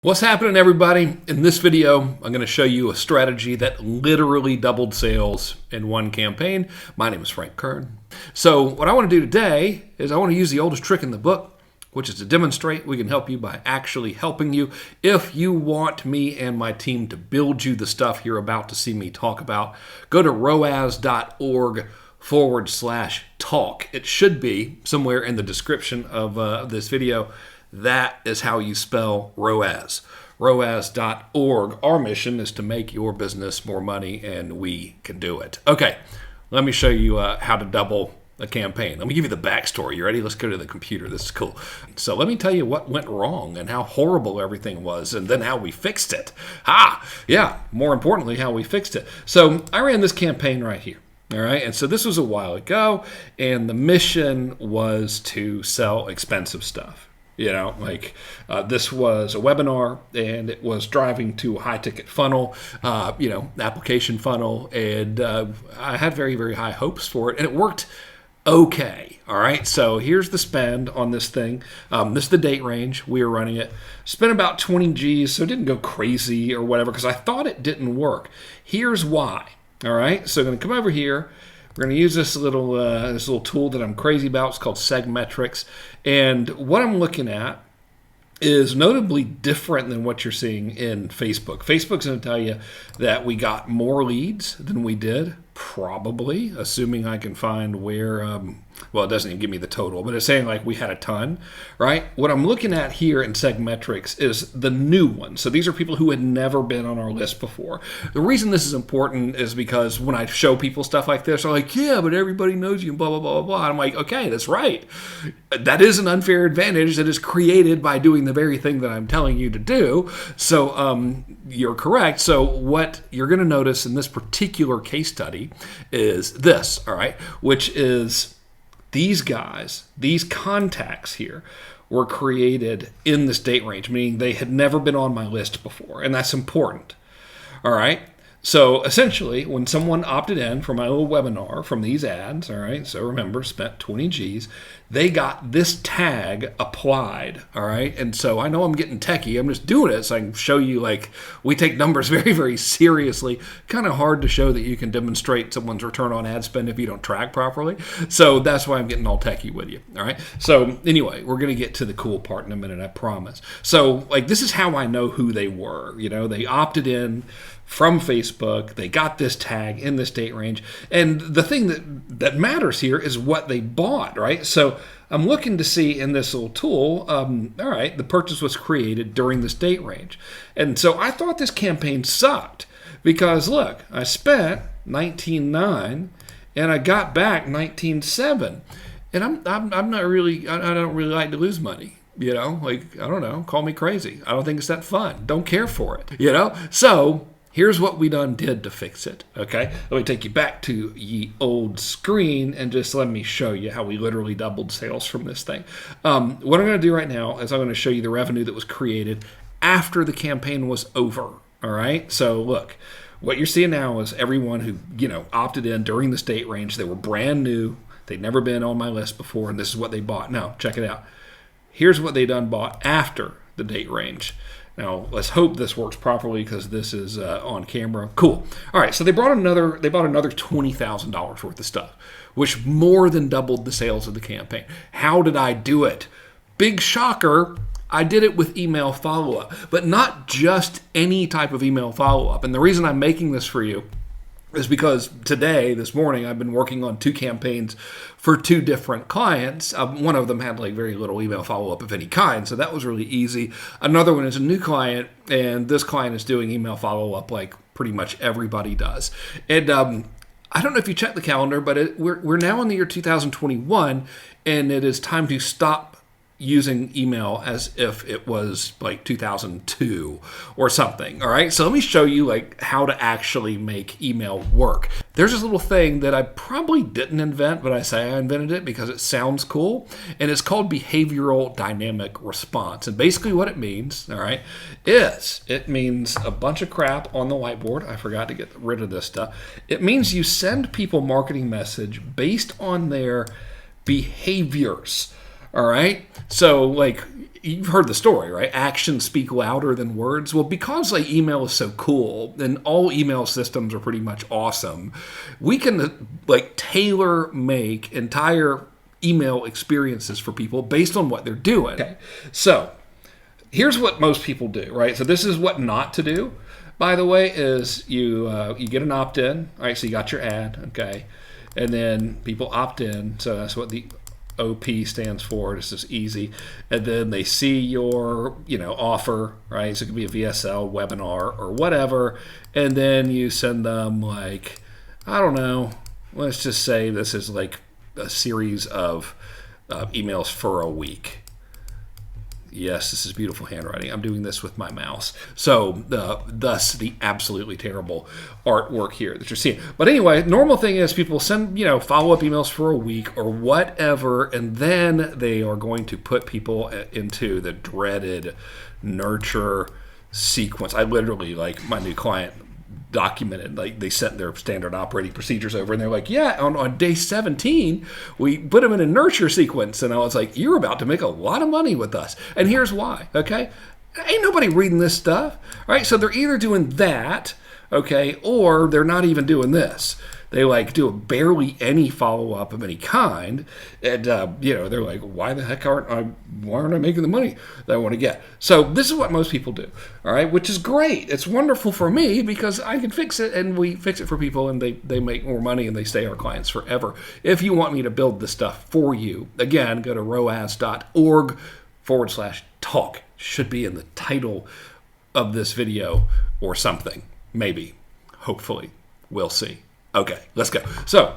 What's happening, everybody? In this video, I'm going to show you a strategy that literally doubled sales in one campaign. My name is Kern. So what I want to do today is I want to use the oldest trick in the book, which is to demonstrate we can help you by actually helping you. If you want me and my team to build you the stuff you're about to see me talk about, go to roaz.org/talk. It should be somewhere in the description of this video. That is how you spell ROAS. ROAS.org. Our mission is to make your business more money, and we can do it. Okay, let me show you how to double a campaign. Let me give you the backstory. You ready? Let's go to the computer. This is cool. So let me tell you what went wrong and how horrible everything was, and then how we fixed it. More importantly, how we fixed it. So I ran this campaign right here. All right, and so this was a while ago, and the mission was to sell expensive stuff. This was a webinar, and it was driving to a high-ticket funnel, application funnel, and I had very, very high hopes for it, and it worked okay. All right, so here's the spend on this thing. This is the date range. We were running it. Spent about 20 G's, so it didn't go crazy or whatever, because I thought it didn't work. Here's why. All right, so I'm going to come over here. We're going to use this little tool that I'm crazy about. It's called Segmetrics. And what I'm looking at is notably different than what you're seeing in Facebook. Facebook's going to tell you that we got more leads than we did, probably, assuming I can find where, it doesn't even give me the total, but it's saying like we had a ton, right? What I'm looking at here in Segmetrics is the new ones. So these are people who had never been on our list before. The reason this is important is because when I show people stuff like this, they're like, yeah, but everybody knows you, and blah, blah, blah, blah, blah. And I'm like, okay, that's right. That is an unfair advantage that is created by doing the very thing that I'm telling you to do. So you're correct. So what you're going to notice in this particular case study is this, all right, which is these guys, these contacts here were created in this date range, meaning they had never been on my list before, and that's important, all right? So essentially, when someone opted in for my little webinar from these ads, all right, so remember, spent 20 G's, they got this tag applied, all right? And so I know I'm getting techie. I'm just doing it so I can show you, like, we take numbers very, very seriously. Kind of hard to show that you can demonstrate someone's return on ad spend if you don't track properly. So that's why I'm getting all techie with you, all right? So anyway, we're going to get to the cool part in a minute, I promise. So, like, this is how I know who they were. They opted in from Facebook. They got this tag in this date range. And the thing that matters here is what they bought, right? So I'm looking to see in this little tool, all right, the purchase was created during this date range. And so I thought this campaign sucked because, look, I spent $19,900 and I got back $19,700. And I'm not really, I don't really like to lose money. I don't know, call me crazy. I don't think it's that fun. Don't care for it, So here's what we did to fix it, okay? Let me take you back to ye old screen and just let me show you how we literally doubled sales from this thing. What I'm going to do right now is I'm going to show you the revenue that was created after the campaign was over, all right? So look, what you're seeing now is everyone who, opted in during this date range. They were brand new. They'd never been on my list before, and this is what they bought. Now, check it out. Here's what they bought after the date range. Now, let's hope this works properly because this is on camera. Cool. All right, so they bought another $20,000 worth of stuff, which more than doubled the sales of the campaign. How did I do it? Big shocker. I did it with email follow-up, but not just any type of email follow-up. And the reason I'm making this for you is because this morning, I've been working on 2 campaigns for 2 different clients. One of them had like very little email follow-up of any kind, so that was really easy. Another one is a new client, and this client is doing email follow-up like pretty much everybody does. And I don't know if you checked the calendar, but we're now in the year 2021, and it is time to stop using email as if it was like 2002 or something. All right, so let me show you like how to actually make email work. There's this little thing that I probably didn't invent, but I say I invented it because it sounds cool, and it's called behavioral dynamic response. And basically what it means, all right, is it means a bunch of crap on the whiteboard. I forgot to get rid of this stuff. It means you send people marketing message based on their behaviors. All right. So like, you've heard the story, right? Actions speak louder than words. Well, because like email is so cool and all email systems are pretty much awesome, we can like tailor make entire email experiences for people based on what they're doing. Okay. So here's what most people do, right? So this is what not to do, by the way, is you get an opt-in, all right? So you got your ad, okay? And then people opt in. So that's what the OP stands for. It's just easy. And then they see your, offer, right? So it could be a VSL webinar or whatever. And then you send them like, I don't know, let's just say this is like a series of emails for a week. Yes, this is beautiful handwriting. I'm doing this with my mouse. So thus the absolutely terrible artwork here that you're seeing. But anyway, normal thing is people send, follow-up emails for a week or whatever, and then they are going to put people into the dreaded nurture sequence. I literally, like, my new client documented, like they sent their standard operating procedures over and they're like, yeah, on day 17 we put them in a nurture sequence. And I was like, you're about to make a lot of money with us, and here's why. Okay, ain't nobody reading this stuff, right? So they're either doing that, okay, or they're not even doing this. They like do barely any follow-up of any kind, and they're like, why the heck aren't I making the money that I want to get? So this is what most people do, all right, which is great. It's wonderful for me because I can fix it, and we fix it for people, and they make more money, and they stay our clients forever. If you want me to build this stuff for you, again, go to roas.org/talk. Should be in the title of this video or something, maybe, hopefully, we'll see. Okay, let's go. So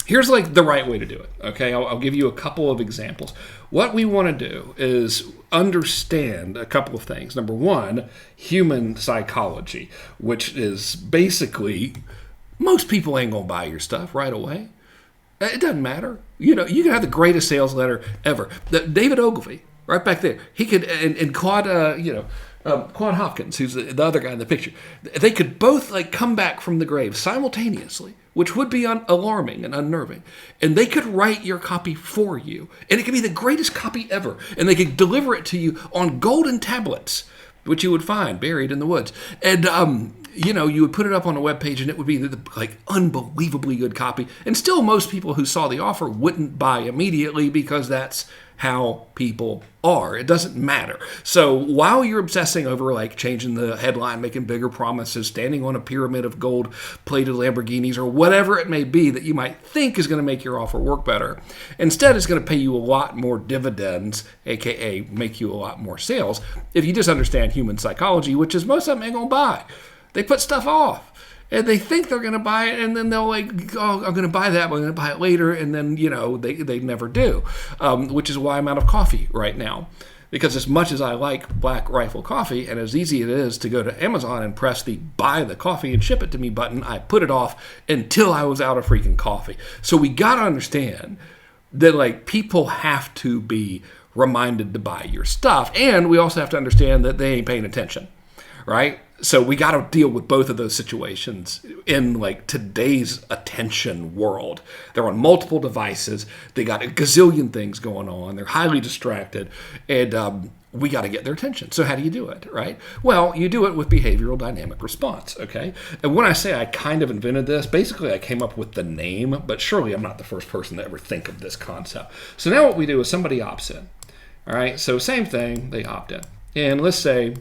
here's like the right way to do it. Okay, I'll give you a couple of examples. What we want to do is understand a couple of things. Number one, human psychology, which is basically most people ain't gonna buy your stuff right away. It doesn't matter. You can have the greatest sales letter ever. David Ogilvy, right back there, he could, and Claude, Claude Hopkins, who's the other guy in the picture, they could both like come back from the grave simultaneously, which would be alarming and unnerving. And they could write your copy for you. And it could be the greatest copy ever. And they could deliver it to you on golden tablets, which you would find buried in the woods. And, you would put it up on a web page and it would be like unbelievably good copy. And still most people who saw the offer wouldn't buy immediately because that's how people are. It doesn't matter. So while you're obsessing over like changing the headline, making bigger promises, standing on a pyramid of gold-plated Lamborghinis or whatever it may be that you might think is going to make your offer work better, instead it's going to pay you a lot more dividends, aka make you a lot more sales, if you just understand human psychology, which is most of them ain't going to buy. They put stuff off. And they think they're going to buy it, and then they'll like, oh, I'm going to buy that, but I'm going to buy it later, and then, they never do, which is why I'm out of coffee right now. Because as much as I like Black Rifle coffee, and as easy it is to go to Amazon and press the buy the coffee and ship it to me button, I put it off until I was out of freaking coffee. So we got to understand that like people have to be reminded to buy your stuff, and we also have to understand that they ain't paying attention, right? So we got to deal with both of those situations in like today's attention world. They're on multiple devices. They got a gazillion things going on. They're highly distracted, and we got to get their attention. So how do you do it, right? Well, you do it with behavioral dynamic response, okay? And when I say I kind of invented this, basically I came up with the name, but surely I'm not the first person to ever think of this concept. So now what we do is somebody opts in, all right? So same thing, they opt in. And let's say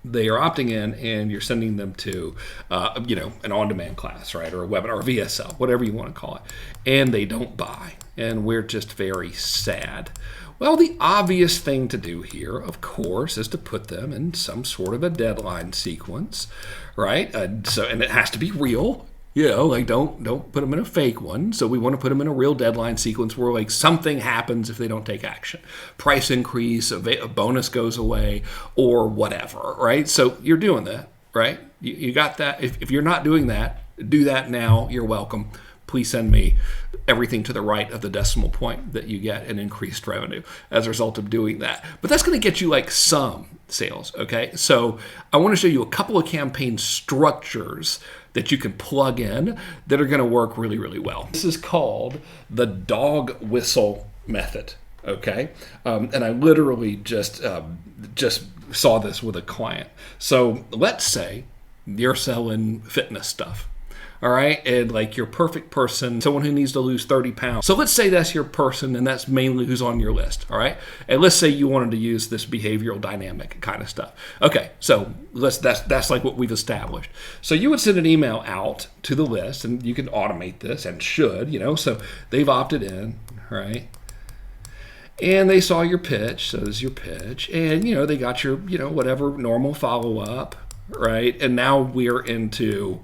they are opting in and you're sending them to, an on-demand class, right? Or a webinar, or VSL, whatever you want to call it. And they don't buy. And we're just very sad. Well, the obvious thing to do here, of course, is to put them in some sort of a deadline sequence, right? And it has to be real. Don't put them in a fake one. So we want to put them in a real deadline sequence where like something happens if they don't take action. Price increase, a bonus goes away, or whatever, right? So you're doing that, right? You got that. If you're not doing that, do that now. You're welcome. Please send me everything to the right of the decimal point that you get an increased revenue as a result of doing that. But that's going to get you like some sales, okay? So I want to show you a couple of campaign structures that you can plug in that are going to work really, really well. This is called the dog whistle method, Okay, and I literally just saw this with a client. So let's say you're selling fitness stuff. All right. And like your perfect person, someone who needs to lose 30 pounds. So let's say that's your person and that's mainly who's on your list. All right. And let's say you wanted to use this behavioral dynamic kind of stuff. Okay. So that's like what we've established. So you would send an email out to the list, and you can automate this and should, so they've opted in. Right. And they saw your pitch. So this is your pitch. And, they got your, whatever normal follow up. Right. And now we're into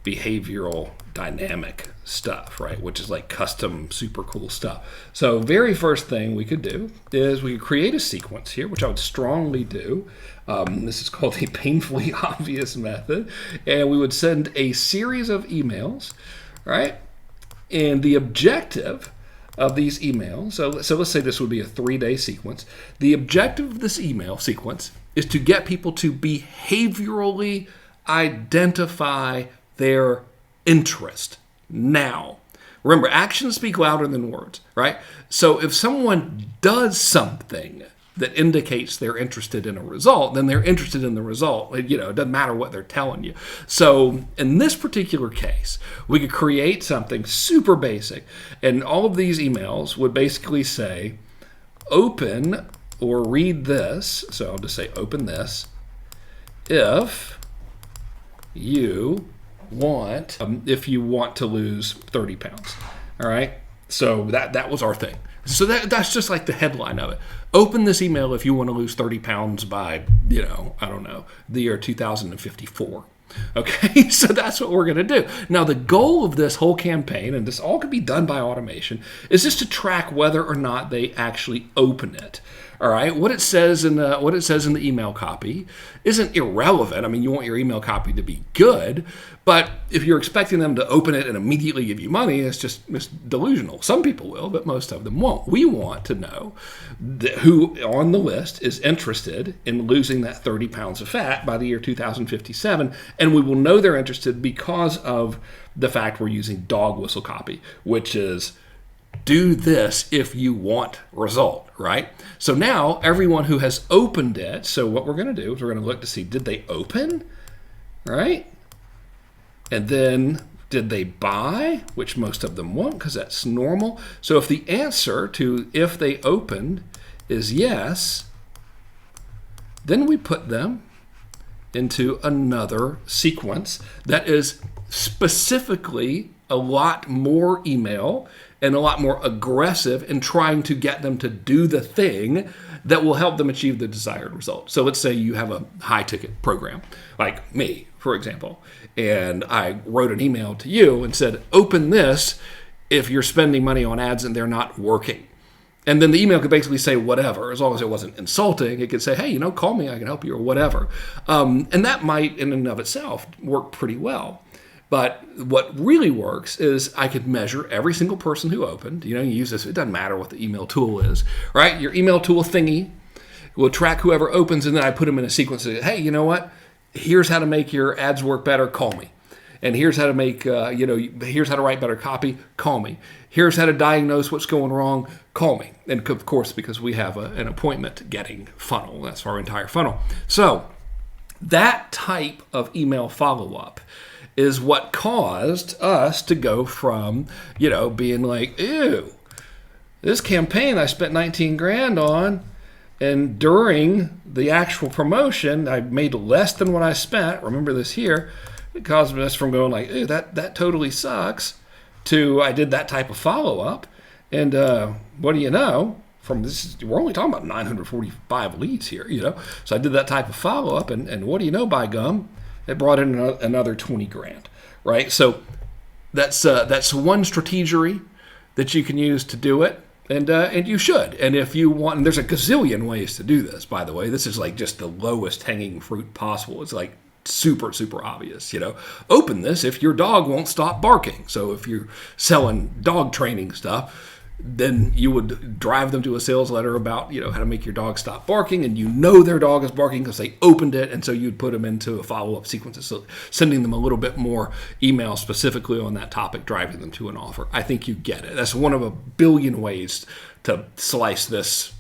behavioral dynamic stuff, right? Which is like custom, super cool stuff. So very first thing we could do is we could create a sequence here, which I would strongly do. This is called the painfully obvious method. And we would send a series of emails, right? And the objective of these emails, so let's say this would be a 3-day sequence. The objective of this email sequence is to get people to behaviorally identify their interest. Now, remember, actions speak louder than words, right? So if someone does something that indicates they're interested in a result, then they're interested in the result. It doesn't matter what they're telling you. So in this particular case, we could create something super basic, and all of these emails would basically say, open or read this. So I'll just say, open this if you want to lose 30 pounds. All right. So that was our thing. So that's just like the headline of it. Open this email if you want to lose 30 pounds by, I don't know, the year 2054. Okay, so that's what we're going to do. Now, the goal of this whole campaign, and this all could be done by automation, is just to track whether or not they actually open it. All right, what it says in the email copy isn't irrelevant. I mean, you want your email copy to be good, but if you're expecting them to open it and immediately give you money, it's delusional. Some people will, but most of them won't. We want to know who on the list is interested in losing that 30 pounds of fat by the year 2057, and we will know they're interested because of the fact we're using dog whistle copy, which is do this if you want result, right? So now everyone who has opened it, so what we're going to do is we're going to look to see, did they open, right? And then did they buy, which most of them won't because that's normal. So if the answer to if they opened is yes, then we put them into another sequence that is specifically a lot more email and a lot more aggressive in trying to get them to do the thing that will help them achieve the desired result. So let's say you have a high-ticket program, like me, for example, and I wrote an email to you and said, open this if you're spending money on ads and they're not working. And then the email could basically say whatever, as long as it wasn't insulting. It could say, hey, call me, I can help you, or whatever. And that might, in and of itself, work pretty well. But what really works is I could measure every single person who opened. You use this. It doesn't matter what the email tool is, right? Your email tool thingy will track whoever opens, and then I put them in a sequence of, hey, you know what? Here's how to make your ads work better. Call me. And here's how to make, here's how to write better copy. Call me. Here's how to diagnose what's going wrong. Call me. And of course, because we have an appointment getting funnel. That's our entire funnel. So that type of email follow-up is what caused us to go from, being like, ew, this campaign I spent 19 grand on, and during the actual promotion, I made less than what I spent. Remember this here. It caused us from going like, ew, that totally sucks, to I did that type of follow-up. And what do you know? We're only talking about 945 leads here, So I did that type of follow-up, and what do you know, by gum? It brought in another 20 grand, right? So that's one strategy that you can use to do it, and you should. And if you want, and there's a gazillion ways to do this, by the way. This is like just the lowest hanging fruit possible. It's like super, super obvious, Open this if your dog won't stop barking. So if you're selling dog training stuff, then you would drive them to a sales letter about, how to make your dog stop barking, and their dog is barking because they opened it, and so you'd put them into a follow-up sequence, so sending them a little bit more email specifically on that topic, driving them to an offer. I think you get it. That's one of a billion ways to slice this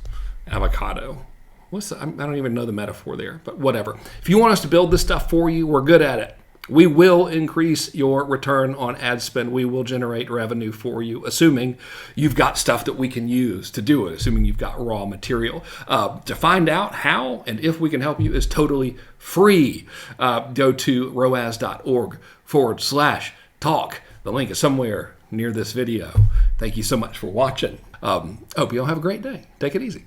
avocado. I don't even know the metaphor there, but whatever. If you want us to build this stuff for you, we're good at it. We will increase your return on ad spend. We will generate revenue for you, assuming you've got stuff that we can use to do it, assuming you've got raw material. To find out how and if we can help you is totally free. Go to roaz.org/talk. The link is somewhere near this video. Thank you so much for watching. Hope you all have a great day. Take it easy.